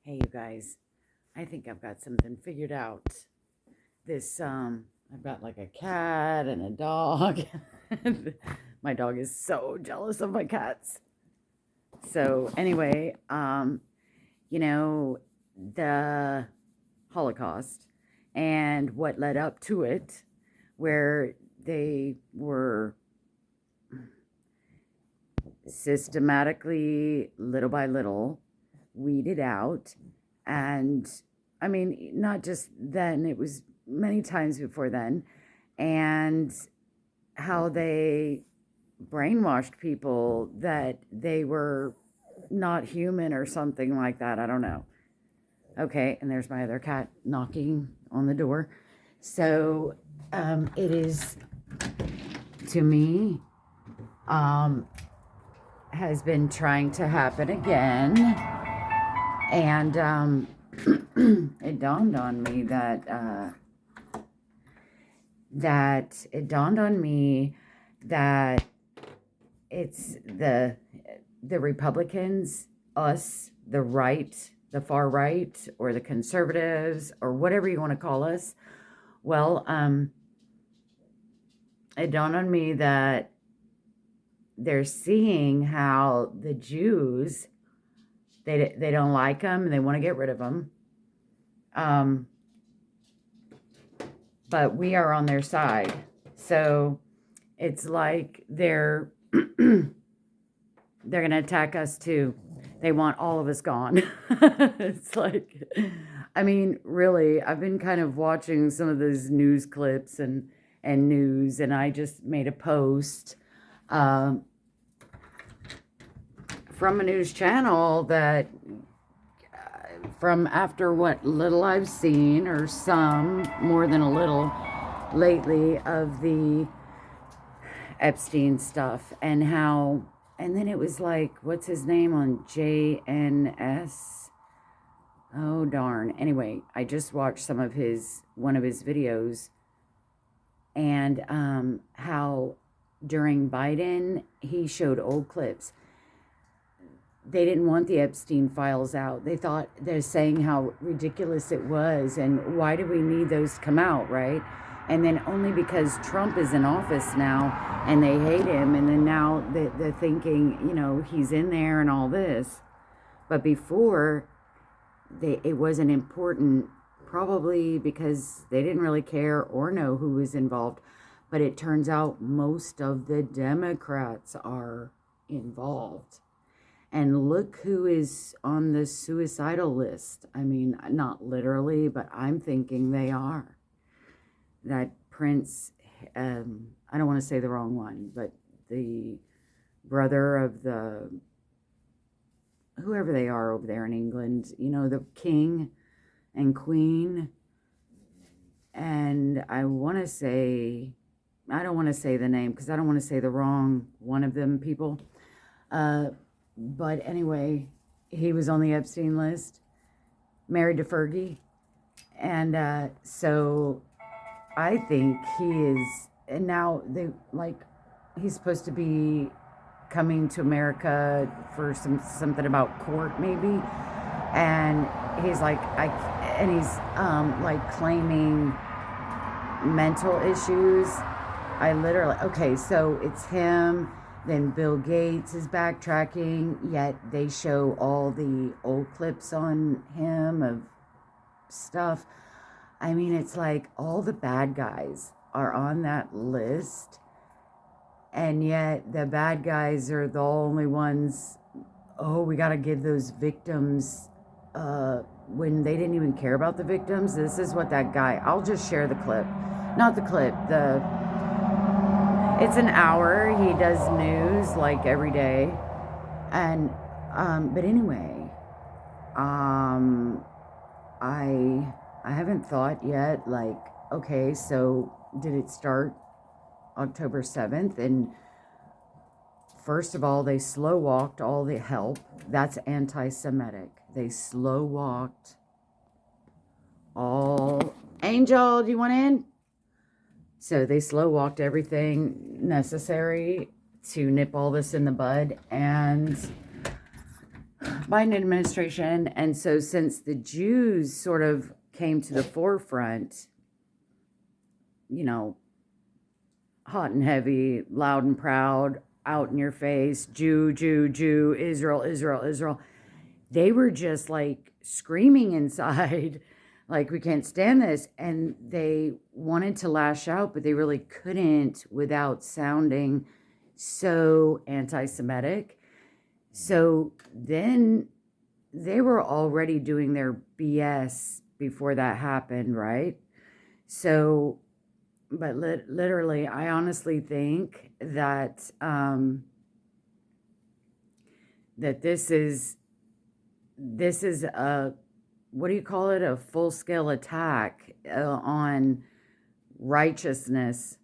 Hey, you guys, I think I've got something figured out. I've got like a cat and a dog. My dog is so jealous of my cats. So, anyway, you know, the Holocaust and what led up to it, where they were systematically, little by little, weeded out. And I mean, not just then, it was many times before then. And how they brainwashed people that they were not human or something like that. I don't know. Okay, and there's my other cat knocking on the door. So it is, to me, um, has been trying to happen again. And it dawned on me that it's the Republicans, us, the right, the far right, or the conservatives, or whatever you want to call us. Well, it dawned on me that they're seeing how the Jews, they don't like them and they want to get rid of them. But we are on their side. So it's like they're going to attack us too. They want all of us gone. It's like, I mean, really, I've been kind of watching some of those news clips and news, and I just made a post from a news channel that from after what little I've seen, or some, more than a little, lately, of the Epstein stuff, and how, and then it was like, what's his name on JNS? Oh, darn. Anyway, I just watched one of his videos, and how during Biden, he showed old clips. They didn't want the Epstein files out. They're saying how ridiculous it was, and why do we need those to come out, right? And then only because Trump is in office now and they hate him, and then now they're thinking, he's in there and all this. But before, it wasn't important, probably because they didn't really care or know who was involved. But it turns out most of the Democrats are involved. And look who is on the suicidal list. I mean, not literally, but I'm thinking they are. That Prince, I don't want to say the wrong one, but the brother of whoever they are over there in England, the king and queen. And I don't want to say the name because I don't want to say the wrong one of them people. But anyway, he was on the Epstein list, married to Fergie. And so I think he is, and now he's supposed to be coming to America for something about court maybe. And he's claiming mental issues. Okay, so it's him. Then Bill Gates is backtracking, yet they show all the old clips on him of stuff. I mean, it's like all the bad guys are on that list, and yet the bad guys are the only ones, we got to give those victims, when they didn't even care about the victims. This is what that guy, I'll just share the clip. Not the clip, it's an hour. He does news like every day. And, but anyway, I haven't thought yet, okay, so did it start October 7th? And first of all, they slow walked all the help. That's anti-Semitic. They slow walked all. Angel, do you want in? So they slow walked everything necessary to nip all this in the bud. And Biden administration. And so since the Jews sort of came to the forefront, you know, hot and heavy, loud and proud, out in your face, Jew, Jew, Jew, Israel, Israel, Israel. They were just like screaming inside, like, we can't stand this. And they wanted to lash out, but they really couldn't without sounding so anti-Semitic. So then they were already doing their BS before that happened, right? So, but literally, I honestly think that that this is a, what do you call it? A full-scale attack on righteousness.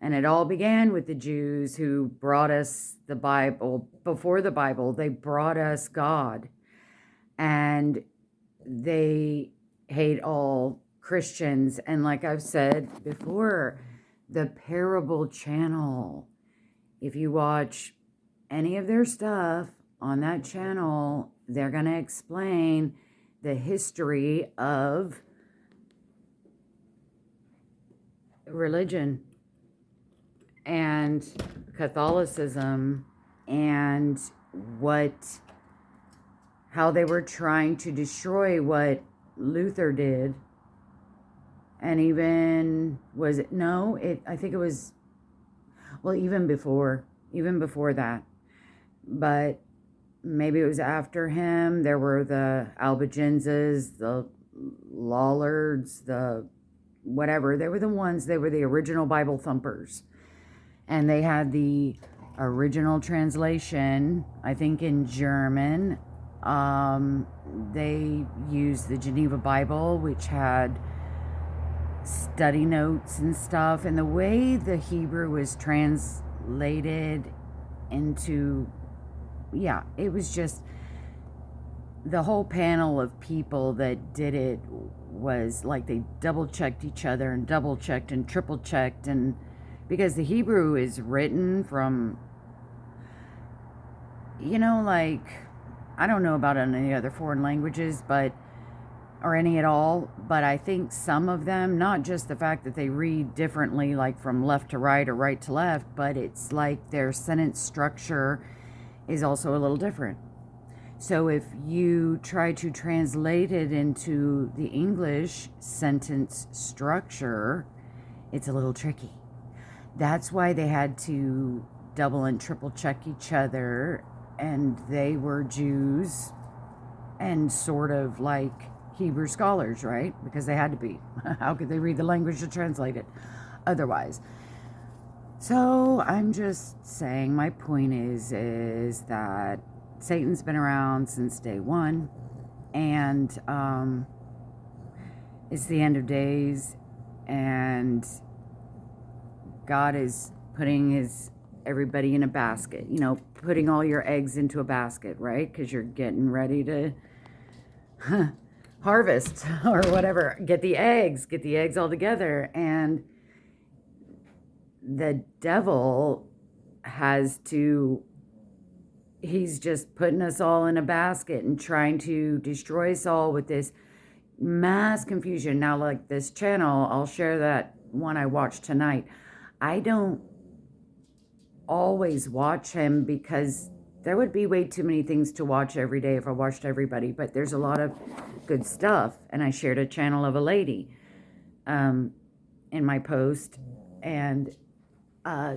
And it all began with the Jews who brought us the Bible. Before the Bible, they brought us God. And they hate all Christians. And like I've said before, the Parable channel, if you watch any of their stuff on that channel, they're going to explain the history of religion and Catholicism and how they were trying to destroy what Luther did. And even, I think it was, well, even before that, but maybe it was after him. There were the Albigenses, the Lollards, the whatever. They were the original Bible thumpers. And they had the original translation, I think in German. They used the Geneva Bible, which had study notes and stuff. And the way the Hebrew was translated into, it was just, the whole panel of people that did it was like they double-checked each other and double-checked and triple-checked. And because the Hebrew is written from, like, I don't know about any other foreign languages, or any at all, but I think some of them, not just the fact that they read differently, like from left to right or right to left, but it's like their sentence structure is also a little different. So if you try to translate it into the English sentence structure, it's a little tricky. That's why they had to double and triple check each other, and they were Jews and sort of like Hebrew scholars, right? Because they had to be. How could they read the language to translate it otherwise? So I'm just saying, my point is that Satan's been around since day one, and it's the end of days, and God is putting everybody in a basket, putting all your eggs into a basket, right? Because you're getting ready to harvest or whatever. Get the eggs all together. And the devil he's just putting us all in a basket and trying to destroy us all with this mass confusion. Now, like this channel, I'll share that one I watched tonight. I don't always watch him because there would be way too many things to watch every day if I watched everybody, but there's a lot of good stuff. And I shared a channel of a lady in my post, and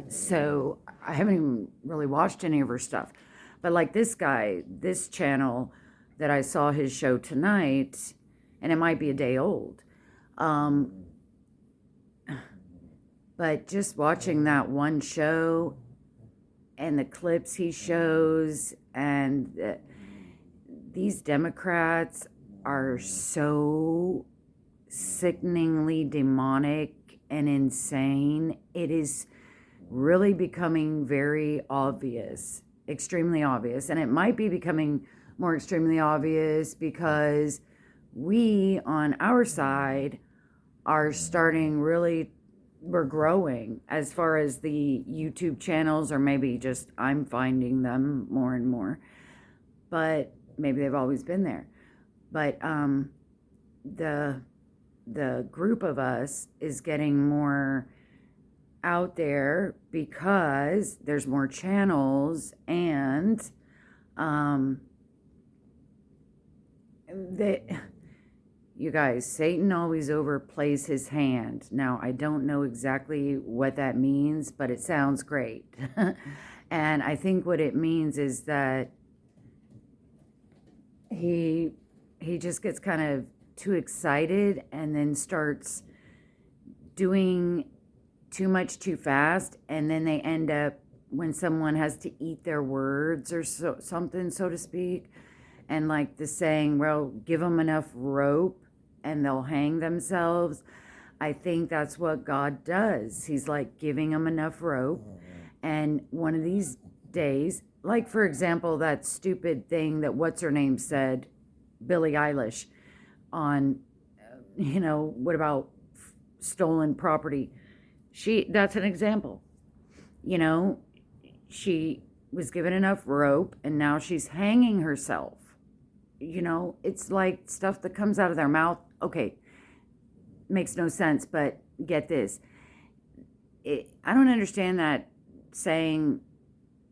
so I haven't even really watched any of her stuff. But like this channel that I saw his show tonight, and it might be a day old, but just watching that one show and the clips he shows, and these Democrats are so sickeningly demonic and insane. It is really becoming very obvious, extremely obvious. And it might be becoming more extremely obvious because we on our side are we're growing as far as the YouTube channels, or maybe just I'm finding them more and more. But maybe they've always been there. But the group of us is getting more out there because there's more channels, and they, you guys, Satan always overplays his hand. Now, I don't know exactly what that means, but it sounds great. And I think what it means is that he just gets kind of too excited and then starts doing too much too fast, and then they end up, when someone has to eat their words or something, so to speak, and like the saying, well, give them enough rope and they'll hang themselves. I think that's what God does. He's like giving them enough rope, and one of these days, like for example, that stupid thing that what's her name said, Billie Eilish, on, what about stolen property? That's an example. She was given enough rope and now she's hanging herself. It's like stuff that comes out of their mouth. Okay, makes no sense, but get this. I don't understand that saying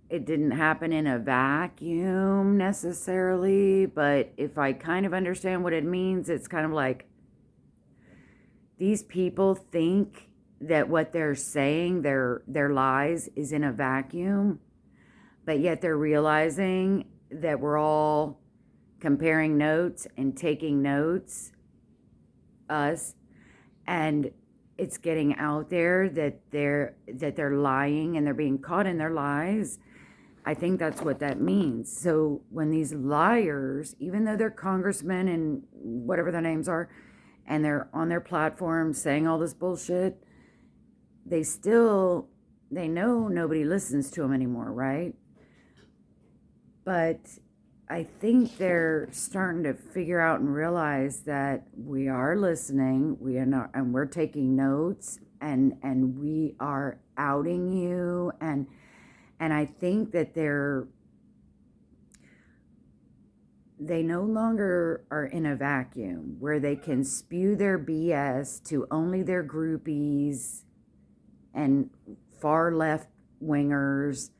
it didn't happen in a vacuum necessarily, but if I kind of understand what it means, it's kind of like these people think that what they're saying, their lies, is in a vacuum, but yet they're realizing that we're all comparing notes and taking notes, us, and it's getting out there that they're lying and they're being caught in their lies. I think that's what that means. So when these liars, even though they're congressmen and whatever their names are, and they're on their platform saying all this bullshit, they know nobody listens to them anymore, right? But I think they're starting to figure out and realize that we are listening, we are not, and we're taking notes, and we are outing you, and I think that they no longer are in a vacuum where they can spew their BS to only their groupies and far left wingers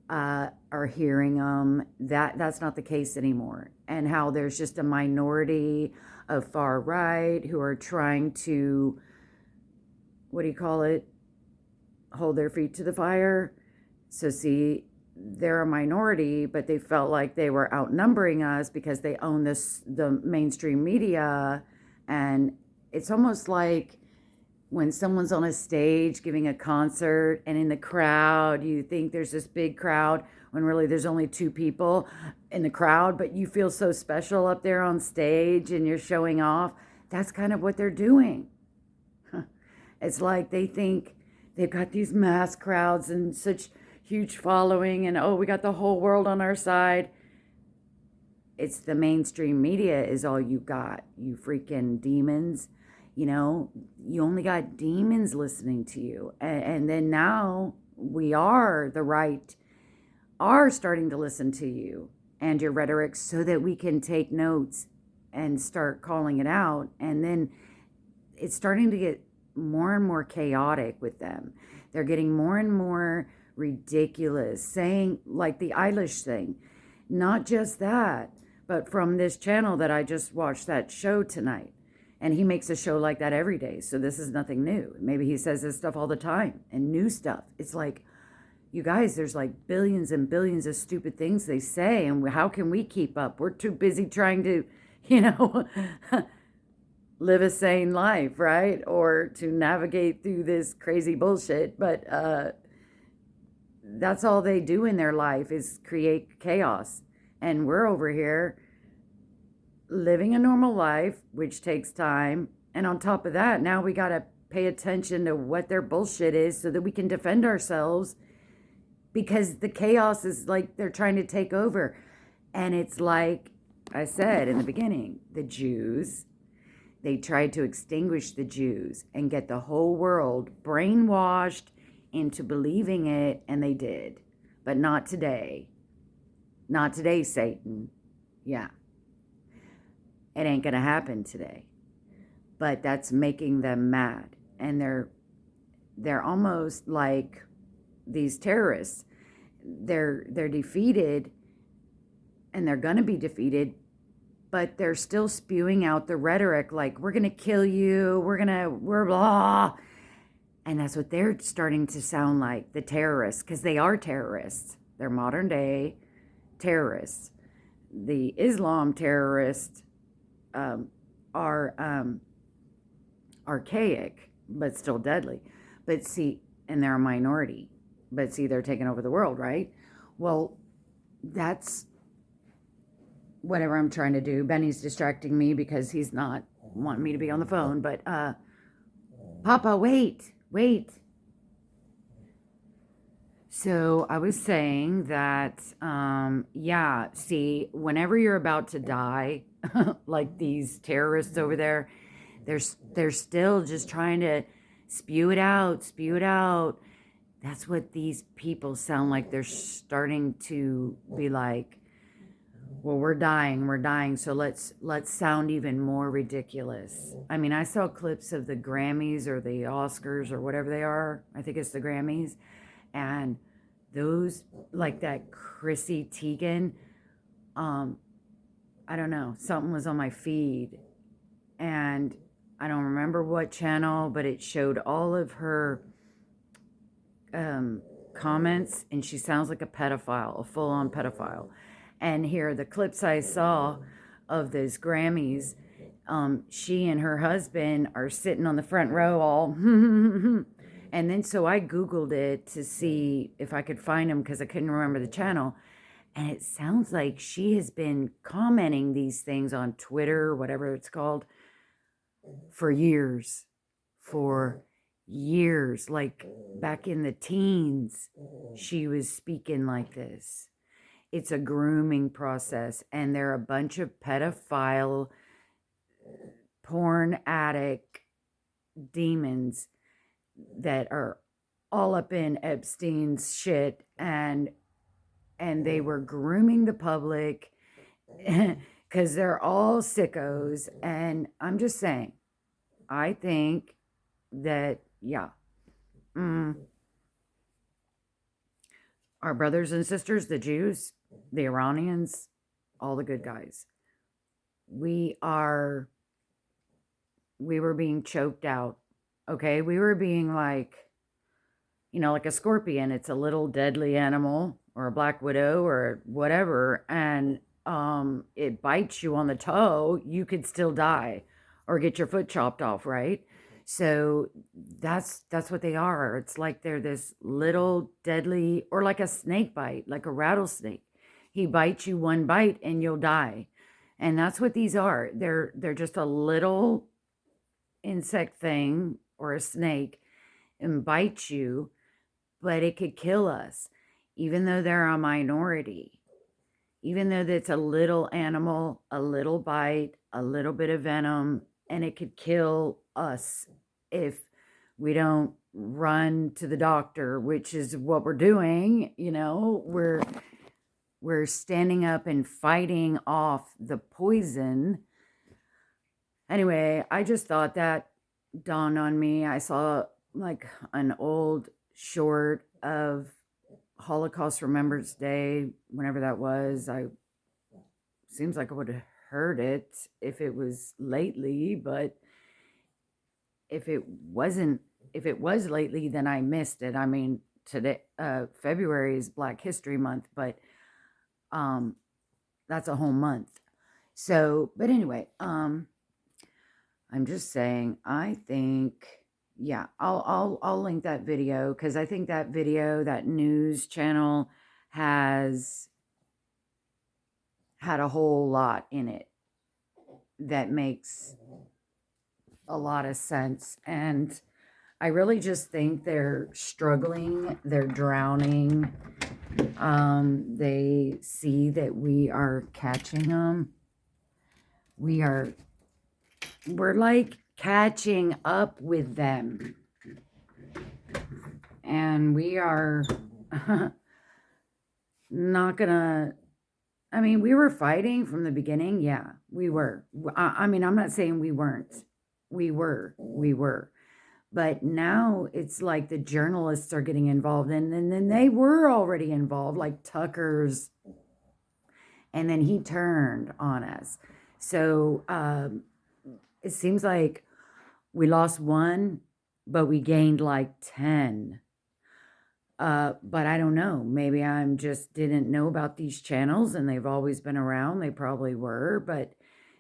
are hearing them. That's not the case anymore. And how there's just a minority of far right who are trying to, what do you call it, hold their feet to the fire. So see, they're a minority, but they felt like they were outnumbering us because they own the mainstream media. And it's almost like when someone's on a stage giving a concert, and in the crowd you think there's this big crowd when really there's only 2 people in the crowd, but you feel so special up there on stage and you're showing off. That's kind of what they're doing. It's like they think they've got these mass crowds and such huge following, and we got the whole world on our side. It's the mainstream media is all you got, you freaking demons. You only got demons listening to you. And then now we are starting to listen to you and your rhetoric so that we can take notes and start calling it out. And then it's starting to get more and more chaotic with them. They're getting more and more ridiculous, saying like the Eilish thing. Not just that, but from this channel that I just watched that show tonight. And he makes a show like that every day. So this is nothing new. Maybe he says this stuff all the time and new stuff. It's like, you guys, there's like billions and billions of stupid things they say. And how can we keep up? We're too busy trying to, live a sane life, right? Or to navigate through this crazy bullshit. But that's all they do in their life is create chaos. And we're over here living a normal life, which takes time. And on top of that, now we got to pay attention to what their bullshit is so that we can defend ourselves, because the chaos is like they're trying to take over. And it's like I said in the beginning, the Jews, they tried to extinguish the Jews and get the whole world brainwashed into believing it, and they did. But not today. Not today, Satan. Yeah, it ain't gonna happen today. But that's making them mad. And they're almost like these terrorists. They're defeated, and they're gonna be defeated, but they're still spewing out the rhetoric like, we're gonna kill you, we're blah. And that's what they're starting to sound like, the terrorists, because they are terrorists. They're modern day terrorists. The Islam terrorists are archaic, but still deadly. But see, and they're a minority. But see, they're taking over the world, right? Well, that's whatever I'm trying to do. Benny's distracting me because he's not wanting me to be on the phone. But, Papa, wait. So I was saying that, yeah, see, whenever you're about to die, like these terrorists over there, they're still just trying to spew it out. That's what these people sound like. They're starting to be like, well, we're dying, so let's sound even more ridiculous. I mean, I saw clips of the Grammys or the Oscars or whatever they are. I think it's the Grammys. And those, like that Chrissy Teigen, I don't know, something was on my feed, and I don't remember what channel, but it showed all of her comments, and she sounds like a pedophile, a full-on pedophile. And here, the clips I saw of those Grammys, she and her husband are sitting on the front row all, and then so I Googled it to see if I could find them because I couldn't remember the channel. And it sounds like she has been commenting these things on Twitter, whatever it's called, for years. Like back in the teens, she was speaking like this. It's a grooming process, and they're a bunch of pedophile, porn addict demons that are all up in Epstein's shit, and they were grooming the public because they're all sickos. And I'm just saying, I think that, yeah, our brothers and sisters, the Jews, the Iranians, all the good guys, we were being choked out. Okay, we were being like, like a scorpion. It's a little deadly animal, or a black widow, or whatever, and it bites you on the toe, you could still die or get your foot chopped off, right? So that's what they are. It's like they're this little deadly, or like a snake bite, like a rattlesnake. He bites you one bite and you'll die. And that's what these are. They're just a little insect thing, or a snake, and bite you, but it could kill us, even though they're a minority. Even though it's a little animal, a little bite, a little bit of venom, and it could kill us if we don't run to the doctor, which is what we're doing. We're standing up and fighting off the poison. Anyway, I just thought that dawned on me. I saw like an old short of Holocaust Remembrance Day, whenever that was. Seems like I would have heard it if it was lately, but if it was lately, then I missed it. I mean, today, February is Black History Month, but that's a whole month. So, but anyway, I'm just saying, I think, yeah, I'll link that video, because I think that video, that news channel, has had a whole lot in it that makes a lot of sense. And I really just think they're struggling, they're drowning. They see that we are catching them. We're like catching up with them, and we are not gonna I mean, we were fighting from the beginning. Yeah, we were. I mean, I'm not saying we weren't. We were. We were. But now it's like the journalists are getting involved, and then they were already involved, like Tucker's, and then he turned on us. So it seems like we lost one, but we gained like 10. But I don't know. Maybe I'm just didn't know about these channels and they've always been around. They probably were, but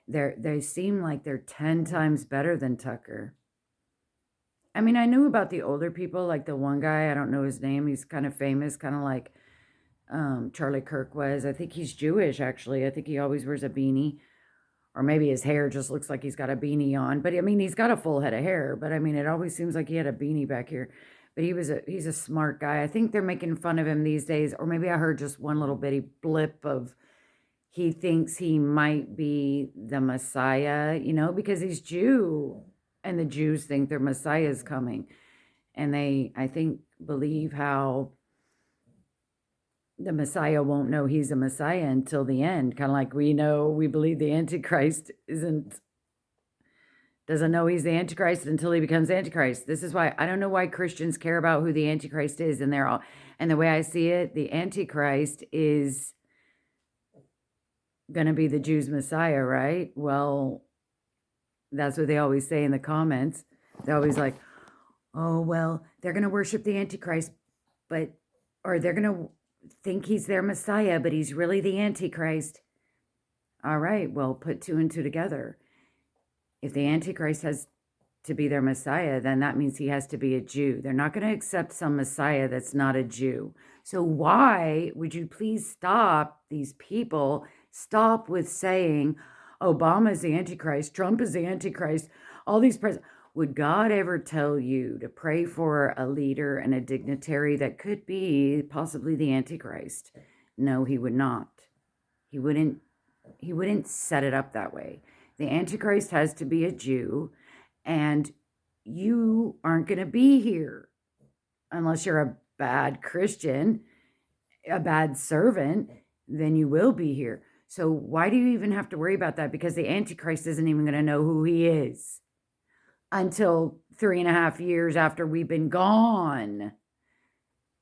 they seem like they're 10 times better than Tucker. I mean, I knew about the older people, like the one guy, I don't know his name. He's kind of famous, kind of like Charlie Kirk was. I think he's Jewish, actually. I think he always wears a beanie. Or maybe his hair just looks like he's got a beanie on. But I mean, he's got a full head of hair. But I mean, it always seems like he had a beanie back here. But he's a smart guy. I think they're making fun of him these days. Or maybe I heard just one little bitty blip of he thinks he might be the Messiah, because he's Jew. And the Jews think their Messiah is coming. And they, I think, believe how the Messiah won't know he's a Messiah until the end. Kind of like we believe the Antichrist doesn't know he's the Antichrist until he becomes Antichrist. This is why I don't know why Christians care about who the Antichrist is. And the way I see it, the Antichrist is going to be the Jews' Messiah, right? Well, that's what they always say in the comments. They're always like, oh, well, they're going to worship the Antichrist, or they're going to think he's their Messiah, but he's really the Antichrist. All right, well, put two and two together. If the Antichrist has to be their Messiah, then that means he has to be a Jew. They're not going to accept some Messiah that's not a Jew. So why would you please stop these people? Stop with saying Obama is the Antichrist, Trump is the Antichrist, all these presidents. Would God ever tell you to pray for a leader and a dignitary that could be possibly the Antichrist? No, he would not. He wouldn't set it up that way. The Antichrist has to be a Jew, and you aren't going to be here unless you're a bad Christian, a bad servant, then you will be here. So why do you even have to worry about that? Because the Antichrist isn't even going to know who he is until 3.5 years after we've been gone.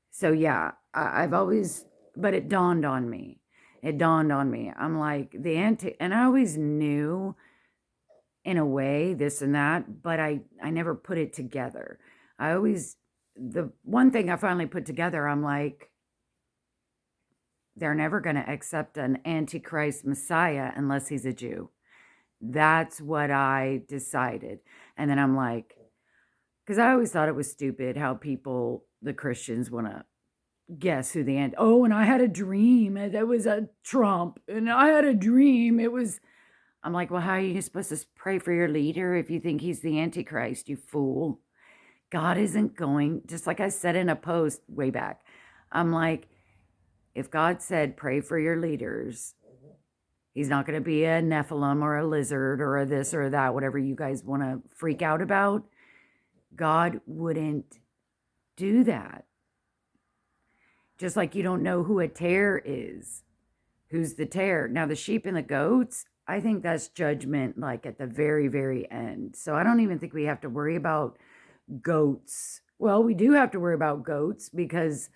So yeah, I've always, but it dawned on me. I'm like, and I always knew in a way this and that, but I never put it together. The one thing I finally put together, I'm like, they're never going to accept an Antichrist Messiah unless he's a Jew. That's what I decided. And then I'm like, because I always thought it was stupid how the Christians want to guess who and I had a dream. It was a Trump. And I had a dream. I'm like, well, how are you supposed to pray for your leader if you think he's the Antichrist, you fool? God isn't going, just like I said in a post way back. I'm like, if God said, pray for your leaders, he's not going to be a Nephilim or a lizard or a this or that, whatever you guys want to freak out about. God wouldn't do that. Just like you don't know who a tare is. Who's the tare? Now, the sheep and the goats, I think that's judgment like at the very, very end. So I don't even think we have to worry about goats. Well, we do have to worry about goats because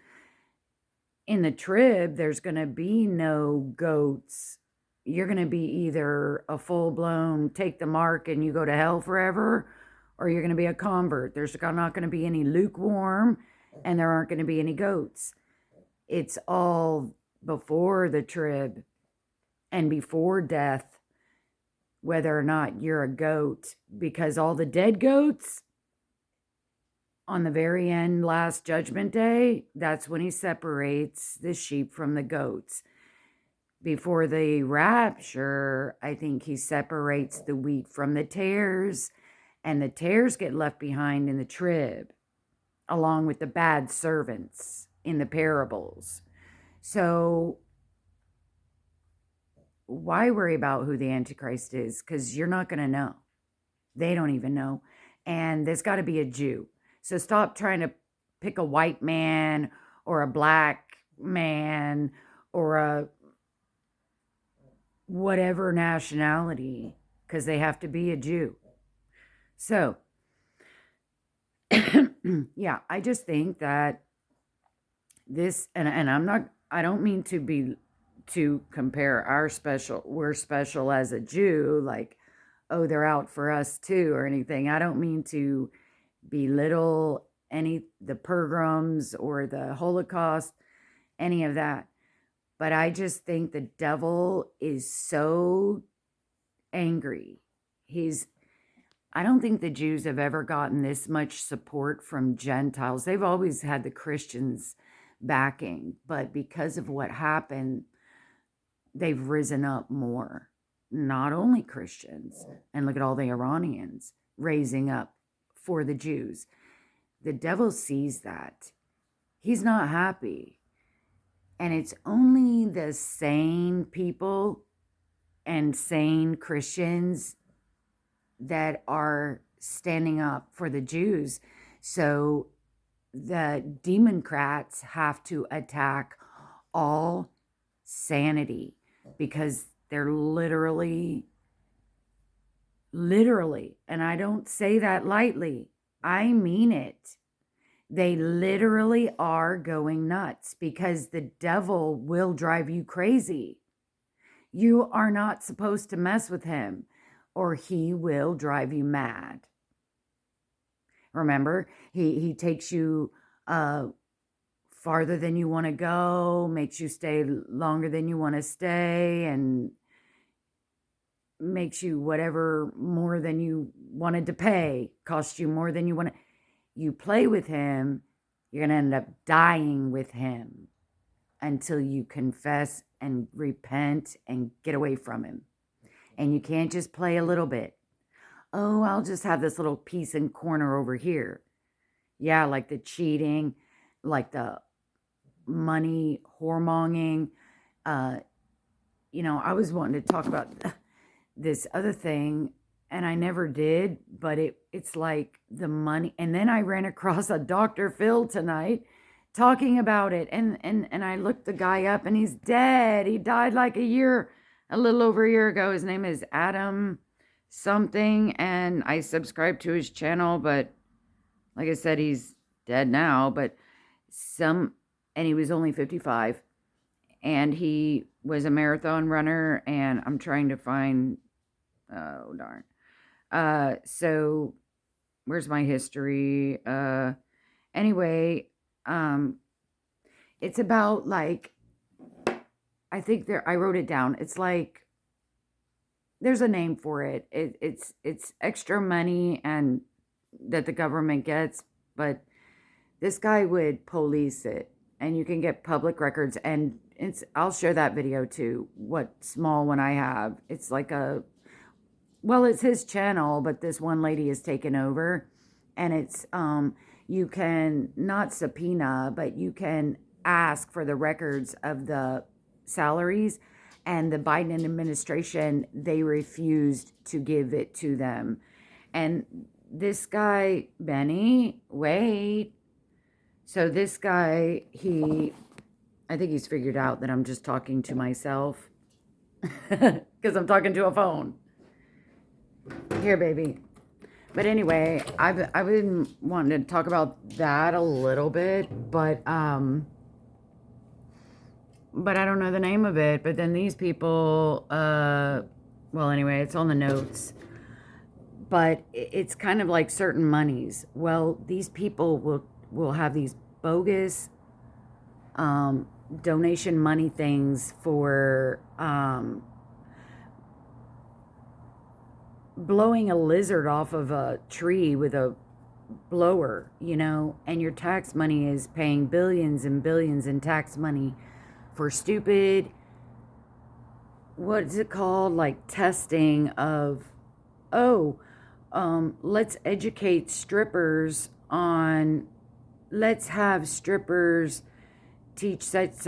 in the trib, there's going to be no goats. You're going to be either a full-blown take the mark and you go to hell forever, or you're going to be a convert. There's not going to be any lukewarm, and there aren't going to be any goats. It's all before the trib and before death, whether or not you're a goat, because all the dead goats on the very end, last judgment day, that's when he separates the sheep from the goats. Before the rapture, I think he separates the wheat from the tares, and the tares get left behind in the trib, along with the bad servants in the parables. So why worry about who the Antichrist is? Because you're not going to know. They don't even know. And there's got to be a Jew. So stop trying to pick a white man or a black man or whatever nationality, because they have to be a Jew. So, yeah, I just think that this, and I don't mean to compare we're special as a Jew, like, oh, they're out for us too, or anything. I don't mean to belittle the pogroms or the Holocaust, any of that. But I just think the devil is so angry. I don't think the Jews have ever gotten this much support from Gentiles. They've always had the Christians backing, but because of what happened, they've risen up more. Not only Christians, and look at all the Iranians raising up for the Jews. The devil sees that. He's not happy. And it's only the sane people and sane Christians that are standing up for the Jews. So the Democrats have to attack all sanity, because they're literally, and I don't say that lightly, I mean it. They literally are going nuts, because the devil will drive you crazy. You are not supposed to mess with him, or he will drive you mad. Remember, he takes you farther than you want to go, makes you stay longer than you want to stay, and makes you whatever more than you wanted to pay, costs you more than you want to. You play with him, you're going to end up dying with him until you confess and repent and get away from him. And you can't just play a little bit. Oh, I'll just have this little piece and corner over here. Yeah, like the cheating, like the money whoremonging. I was wanting to talk about this other thing, and I never did, but it's like the money. And then I ran across a Dr. Phil tonight talking about it, and I looked the guy up, and he's dead. He died like a little over a year ago. His name is Adam something, and I subscribed to his channel, but like I said, he's dead now. But and he was only 55, and he was a marathon runner, and I'm trying to find, oh darn. So where's my history? Anyway, it's about, like, I think I wrote it down. It's like, there's a name for it. It's extra money and that the government gets, but this guy would police it, and you can get public records, and I'll share that video too. What small one I have. It's like it's his channel, but this one lady has taken over, and it's you can not subpoena, but you can ask for the records of the salaries, and the Biden administration, they refused to give it to them. And this guy, Benny, wait. So this guy, I think he's figured out that I'm just talking to myself because I'm talking to a phone. Here, baby. But anyway, I've been wanting to talk about that a little bit, but I don't know the name of it. But then these people, well, anyway, it's on the notes. But it's kind of like certain monies. Well, these people will have these bogus donation money things for blowing a lizard off of a tree with a blower, and your tax money is paying billions and billions in tax money for stupid, what is it called, like testing of, let's educate strippers on, let's have strippers teach sex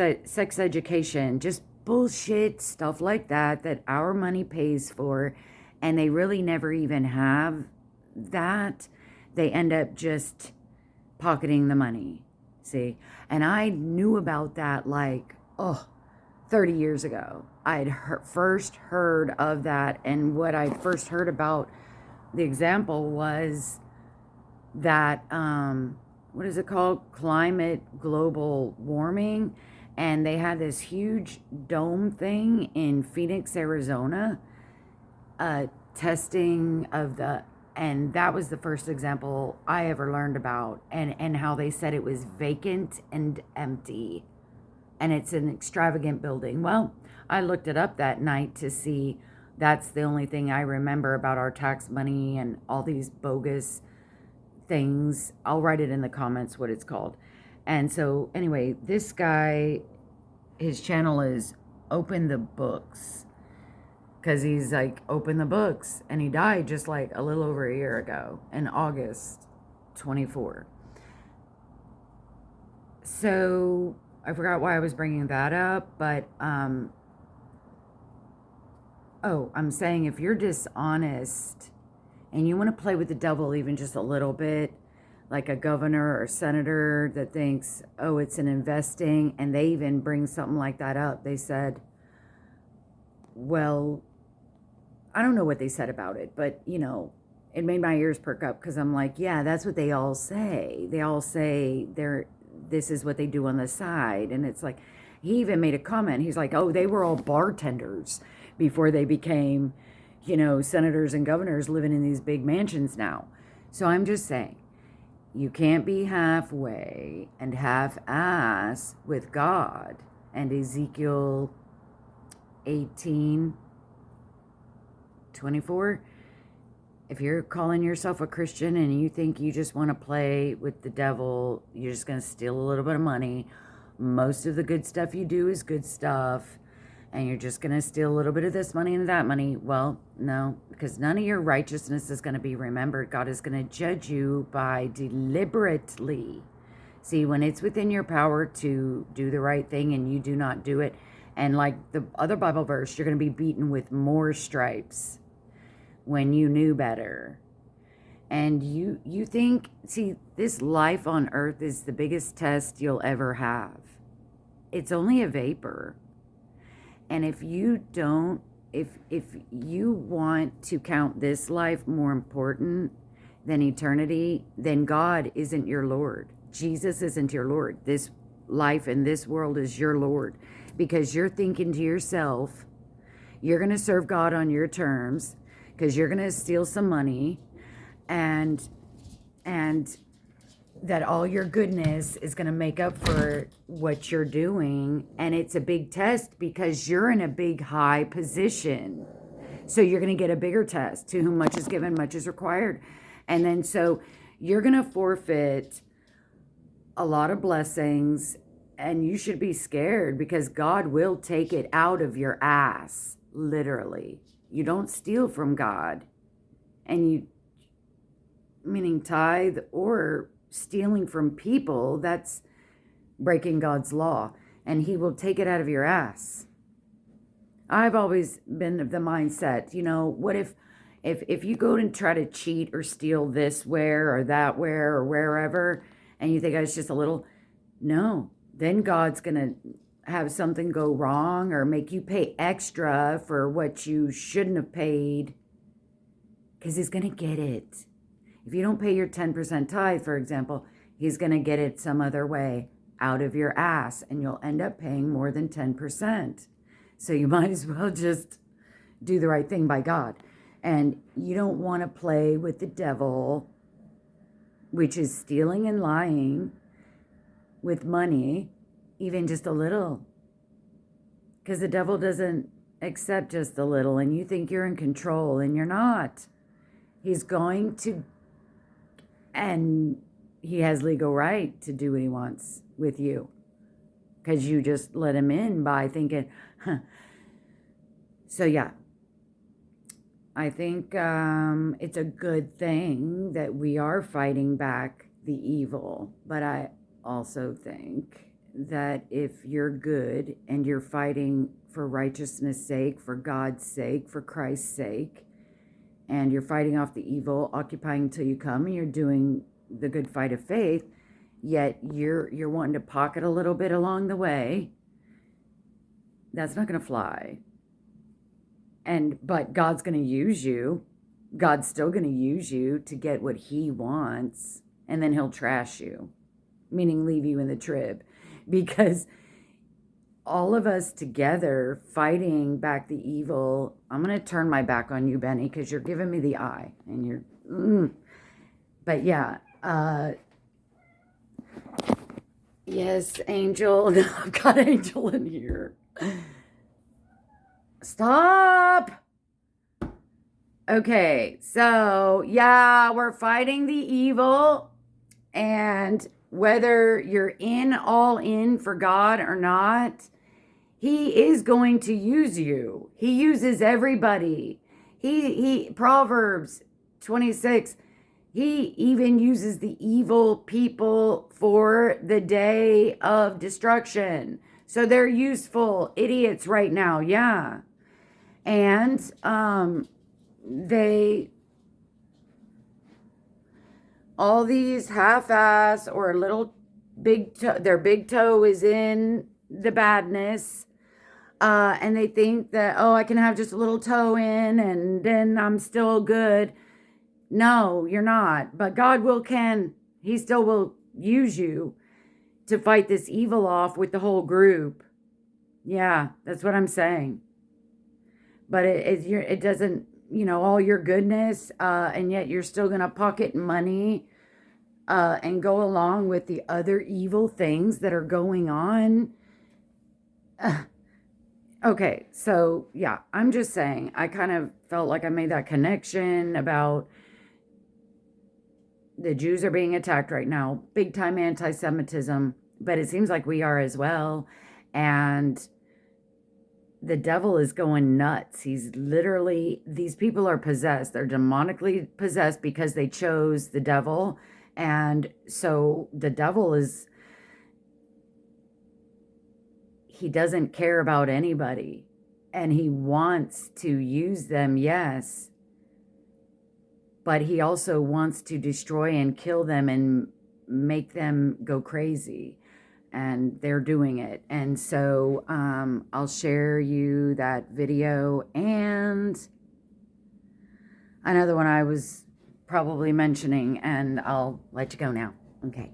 education, just bullshit stuff like that our money pays for, and they really never even have that. They end up just pocketing the money, see? And I knew about that, like, 30 years ago. I had first heard of that, and what I first heard about the example was that, what is it called? Climate global warming. And they had this huge dome thing in Phoenix, Arizona, testing of and that was the first example I ever learned about, and how they said it was vacant and empty, and it's an extravagant building. Well, I looked it up that night to see. That's the only thing I remember about our tax money and all these bogus things. I'll write it in the comments what it's called. And so anyway, this guy, his channel is Open the Books, because he's like, open the books. And he died just like a little over a year ago in August 24. So I forgot why I was bringing that up, but I'm saying if you're dishonest and you want to play with the devil even just a little bit, like a governor or senator that thinks, oh, it's an investing, and they even bring something like that up. They said, well, I don't know what they said about it, but, it made my ears perk up, because I'm like, yeah, that's what they all say. They all say this is what they do on the side. And it's like, he even made a comment. He's like, oh, they were all bartenders before they became, senators and governors living in these big mansions now. So I'm just saying, you can't be halfway and half-ass with God. And Ezekiel 18:24, if you're calling yourself a Christian and you think you just want to play with the devil, you're just going to steal a little bit of money. Most of the good stuff you do is good stuff, and you're just going to steal a little bit of this money and that money. Well, no, because none of your righteousness is going to be remembered. God is going to judge you by deliberately. See, when it's within your power to do the right thing and you do not do it, and like the other Bible verse, you're going to be beaten with more stripes when you knew better. And you think, see, this life on earth is the biggest test you'll ever have. It's only a vapor. And if you don't, if you want to count this life more important than eternity, then God isn't your Lord. Jesus isn't your Lord. This life in this world is your Lord, because you're thinking to yourself, you're going to serve God on your terms, because you're going to steal some money, and that all your goodness is going to make up for what you're doing. And it's a big test because you're in a big high position. So you're going to get a bigger test. To whom much is given, much is required. And then so you're going to forfeit a lot of blessings, and you should be scared, because God will take it out of your ass, literally. You don't steal from God, and meaning tithe or stealing from people, that's breaking God's law, and he will take it out of your ass. I've always been of the mindset, what if you go and try to cheat or steal this where or that where or wherever, and you think it's just a little, no, then God's going to have something go wrong or make you pay extra for what you shouldn't have paid, because he's going to get it. If you don't pay your 10% tithe, for example, he's going to get it some other way out of your ass, and you'll end up paying more than 10%. So you might as well just do the right thing by God. And you don't want to play with the devil, which is stealing and lying with money, even just a little. Because the devil doesn't accept just a little, and you think you're in control, and you're not. He's going to, and he has legal right to do what he wants with you, because you just let him in by thinking, huh. So yeah, I think it's a good thing that we are fighting back the evil, but I also think that if you're good and you're fighting for righteousness' sake, for God's sake, for Christ's sake, and you're fighting off the evil, occupying until you come, and you're doing the good fight of faith, yet you're wanting to pocket a little bit along the way, That's not going to fly. But God's going to use you. God's still going to use you to get what he wants, and then he'll trash you, meaning leave you in the trib. Because all of us together fighting back the evil. I'm going to turn my back on you, Benny, because you're giving me the eye. And you're... But yeah. Yes, Angel. I've got Angel in here. Stop. Okay, so yeah, we're fighting the evil, and whether you're all in for God or not, he is going to use you. He uses everybody. He Proverbs 26, he even uses the evil people for the day of destruction. So they're useful idiots right now, yeah. And all these half-ass or little big toe, their big toe is in the badness, and they think that, oh, I can have just a little toe in and then I'm still good. No, you're not. But God he still will use you to fight this evil off with the whole group. Yeah, that's what I'm saying. But it doesn't, all your goodness, and yet you're still going to pocket money and go along with the other evil things that are going on. Okay, so yeah, I'm just saying, I kind of felt like I made that connection about the Jews are being attacked right now, big time anti-Semitism, but it seems like we are as well. And the devil is going nuts. He's literally, these people are possessed. They're demonically possessed because they chose the devil. And so the devil he doesn't care about anybody. And he wants to use them, yes. But he also wants to destroy and kill them and make them go crazy. And they're doing it. And so I'll share you that video and another one I was probably mentioning, and I'll let you go now. Okay.